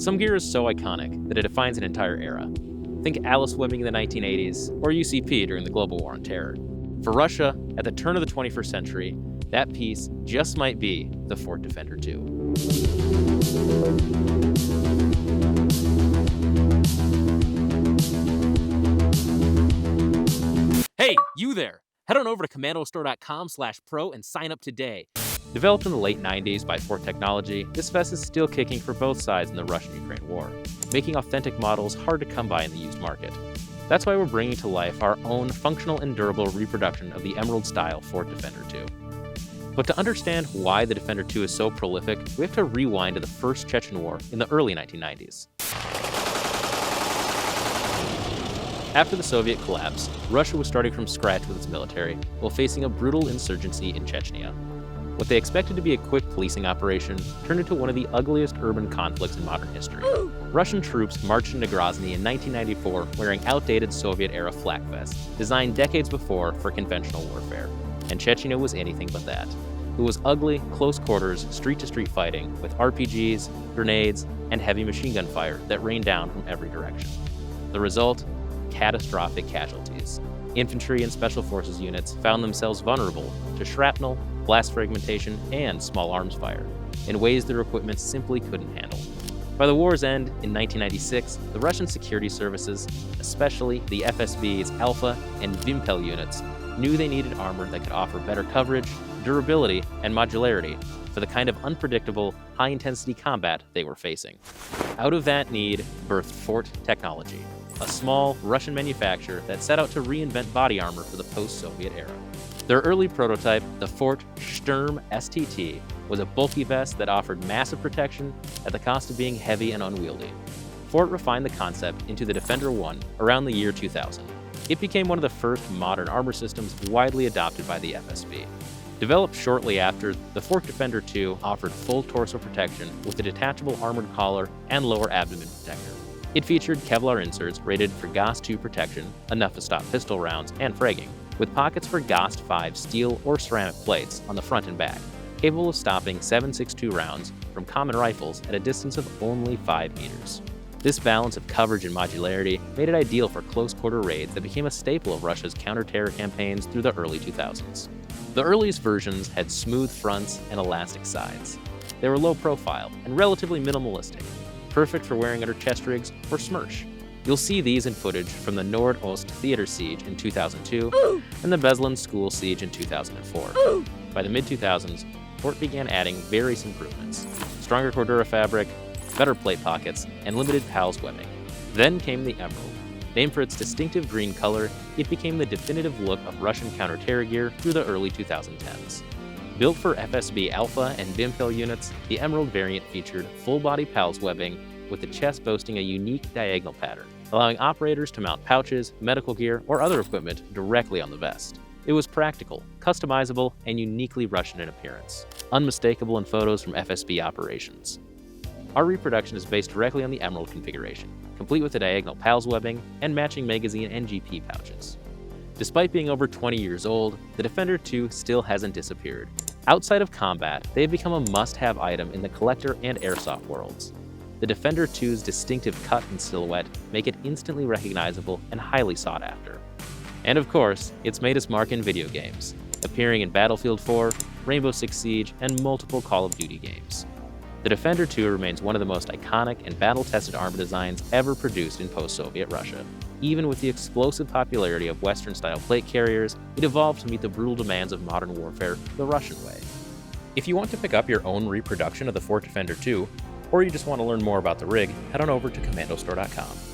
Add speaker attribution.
Speaker 1: Some gear is so iconic that it defines an entire era. Think Alice webbing in the 1980s, or UCP during the global war on terror. For Russia, at the turn of the 21st century, that piece just might be the Fort Defender 2. Hey, you there! Head on over to KommandoStore.com/pro and sign up today. Developed in the late 90s by Fort Technology, this vest is still kicking for both sides in the Russian-Ukraine war, making authentic models hard to come by in the used market. That's why we're bringing to life our own functional and durable reproduction of the Emerald-style Fort Defender 2. But to understand why the Defender 2 is so prolific, we have to rewind to the first Chechen war in the early 1990s. After the Soviet collapse, Russia was starting from scratch with its military, while facing a brutal insurgency in Chechnya. What they expected to be a quick policing operation turned into one of the ugliest urban conflicts in modern history. Russian troops marched into Grozny in 1994 wearing outdated Soviet-era flak vests, designed decades before for conventional warfare. And Chechnya was anything but that. It was ugly, close quarters, street-to-street fighting with RPGs, grenades, and heavy machine gun fire that rained down from every direction. The result? Catastrophic casualties. Infantry and special forces units found themselves vulnerable to shrapnel, blast fragmentation, and small arms fire, in ways their equipment simply couldn't handle. By the war's end, in 1996, the Russian security services, especially the FSB's Alpha and Vimpel units, knew they needed armor that could offer better coverage, durability, and modularity for the kind of unpredictable, high-intensity combat they were facing. Out of that need birthed Fort Technology, a small Russian manufacturer that set out to reinvent body armor for the post-Soviet era. Their early prototype, the Fort Sturm STT, was a bulky vest that offered massive protection at the cost of being heavy and unwieldy. Fort refined the concept into the Defender 1 around the year 2000. It became one of the first modern armor systems widely adopted by the FSB. Developed shortly after, the Fort Defender 2 offered full torso protection with a detachable armored collar and lower abdomen protector. It featured Kevlar inserts rated for GAUSS-2 protection, enough to stop pistol rounds and fragging, with pockets for GAUSS-5 steel or ceramic plates on the front and back, capable of stopping 7.62 rounds from common rifles at a distance of only 5 meters. This balance of coverage and modularity made it ideal for close-quarter raids that became a staple of Russia's counter-terror campaigns through the early 2000s. The earliest versions had smooth fronts and elastic sides. They were low-profile and relatively minimalistic, perfect for wearing under chest rigs or smersh. You'll see these in footage from the Nord-Ost Theater siege in 2002 and the Beslan School siege in 2004. By the mid-2000s, Fort began adding various improvements: stronger Cordura fabric, better plate pockets, and limited PALS webbing. Then came the Emerald. Named for its distinctive green color, it became the definitive look of Russian counter-terror gear through the early 2010s. Built for FSB Alpha and Vimpel units, the Emerald variant featured full-body PALS webbing with the chest boasting a unique diagonal pattern, allowing operators to mount pouches, medical gear, or other equipment directly on the vest. It was practical, customizable, and uniquely Russian in appearance, unmistakable in photos from FSB operations. Our reproduction is based directly on the Emerald configuration, complete with the diagonal PALS webbing and matching magazine and GP pouches. Despite being over 20 years old, the Defender 2 still hasn't disappeared. Outside of combat, they've become a must-have item in the collector and airsoft worlds. The Defender 2's distinctive cut and silhouette make it instantly recognizable and highly sought after. And of course, it's made its mark in video games, appearing in Battlefield 4, Rainbow Six Siege, and multiple Call of Duty games. The Defender 2 remains one of the most iconic and battle-tested armor designs ever produced in post-Soviet Russia. Even with the explosive popularity of Western-style plate carriers, it evolved to meet the brutal demands of modern warfare the Russian way. If you want to pick up your own reproduction of the Fort Defender 2, or you just want to learn more about the rig, head on over to KommandoStore.com.